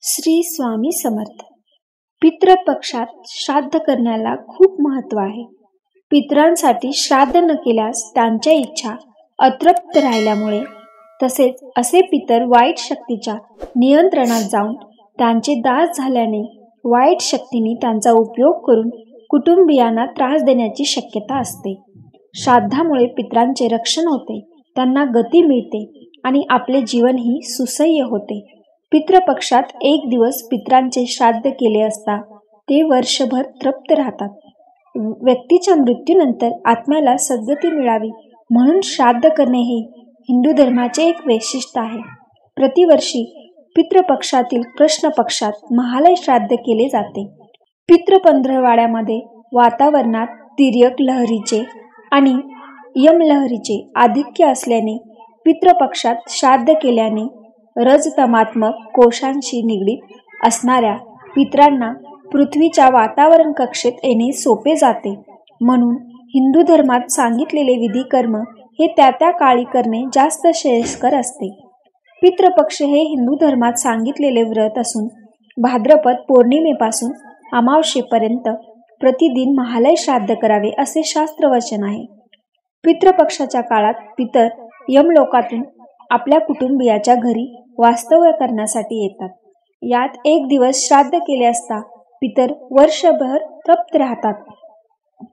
श्री स्वामी समर्थ। पितृपक्षात श्राद्ध करण्याला खूप महत्त्व आहे। पितरांसाठी श्राद्ध न केल्यास त्यांच्या इच्छा अतृप्त राहिल्यामुळे तसेच असे पितर वाईट शक्तीच्या नियंत्रणात जाऊन त्यांचे दास झाल्याने वाईट शक्तीने त्यांचा उपयोग करून कुटुंबियांना त्रास देण्याची शक्यता असते। श्राद्धामुळे पितरांचे रक्षण होते, त्यांना गती मिळते आणि आपले जीवनही सुसह्य होते। पितृपक्षात एक दिवस पितरांचे श्राद्ध केले असता ते वर्षभर तृप्त राहतात। व्यक्तीच्या मृत्यूनंतर आत्म्याला सद्गती मिळावी म्हणून श्राद्ध करणे हे हिंदू धर्माचे एक वैशिष्ट्य आहे। प्रतिवर्षी पितृपक्षातील कृष्ण पक्षात महालय श्राद्ध केले जाते। पितृपंधरवड्यामध्ये वातावरणात तिर्यक लहरीचे आणि यमलहरीचे आधिक्य असल्याने पितृपक्षात श्राद्ध केल्याने रजतमात्मक कोशांशी निगडीत असणाऱ्या पितरांना पृथ्वीच्या वातावरण कक्षेत येणे सोपे जाते। म्हणून हिंदू धर्मात सांगितलेले विधी कर्म हे त्या काळी करणे जास्त श्रेयस्कर असते। पितृपक्ष हे हिंदू धर्मात सांगितलेले व्रत असून भाद्रपद पौर्णिमेपासून अमावस्येपर्यंत प्रतिदिन महालय श्राद्ध करावे असे शास्त्रवचन आहे। पितृपक्षाच्या काळात पितर यमलोकातून आपल्या कुटुंबियाच्या घरी वास्तव्य करण्यासाठी येतात। यात एक दिवस श्राद्ध केले असता पितर वर्षभर तृप्त राहतात।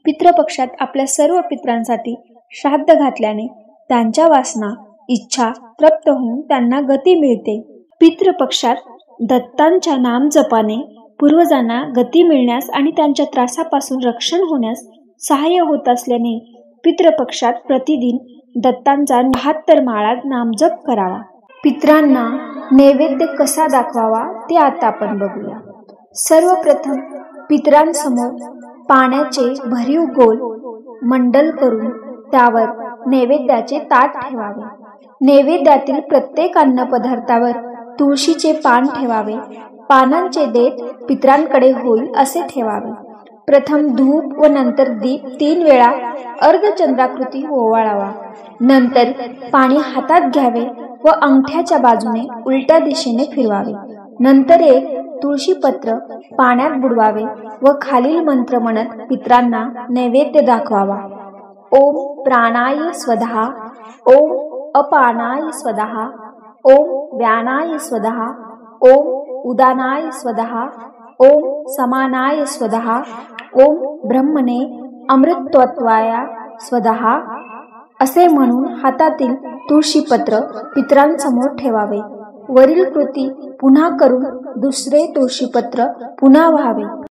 पितृपक्षात आपल्या सर्व पितरांसाठी श्राद्ध घातल्याने त्यांच्या वासना इच्छा तृप्त होऊन त्यांना गती मिळते। पितृपक्षात दत्तांच्या नामजपाने पूर्वजांना गती मिळण्यास आणि त्यांच्या त्रासापासून रक्षण होण्यास सहाय्य होत असल्याने पितृपक्षात प्रतिदिन दत्तांचा 72 माळा नामजप करावा। पितरांना नैवेद्य कसा दाखवावा ते आता आपण बघूया। सर्वप्रथम पितरांसमोर पाण्याचे भरीव गोल मंडल करून त्यावर नैवेद्याचे ताट ठेवावे। नैवेद्यातील प्रत्येक अन्नपदार्थावर तुळशीचे पान ठेवावे। पानांचे देठ पितरांकडे होईल असे ठेवावे। प्रथम धूप व नंतर दीप 3 वेळा अर्धचंद्राकृती ओवाळावा। नंतर पाणी हातात घ्यावे व अंगठ्याच्या बाजूने उलट्या दिशेने फिरवावे। नंतर एक तुळशीपत्र पाण्यात बुडवावे व खालील मंत्र म्हणत पितरांना नैवेद्य दाखवावा। ओम प्राणाय स्वधा, ओम अपानाय स्वधा, ओम व्यानाय स्वधा, ओम उदानाय स्वधा, ओम समानाय स्वधा, ओम ब्रह्मणे अमृतत्वाय स्वधा असे म्हणून हातातील तुळशीपत्र पितरांसमोर ठेवावे। वरील कृती पुन्हा करून दुसरे तुळशीपत्र पुन्हा व्हावे।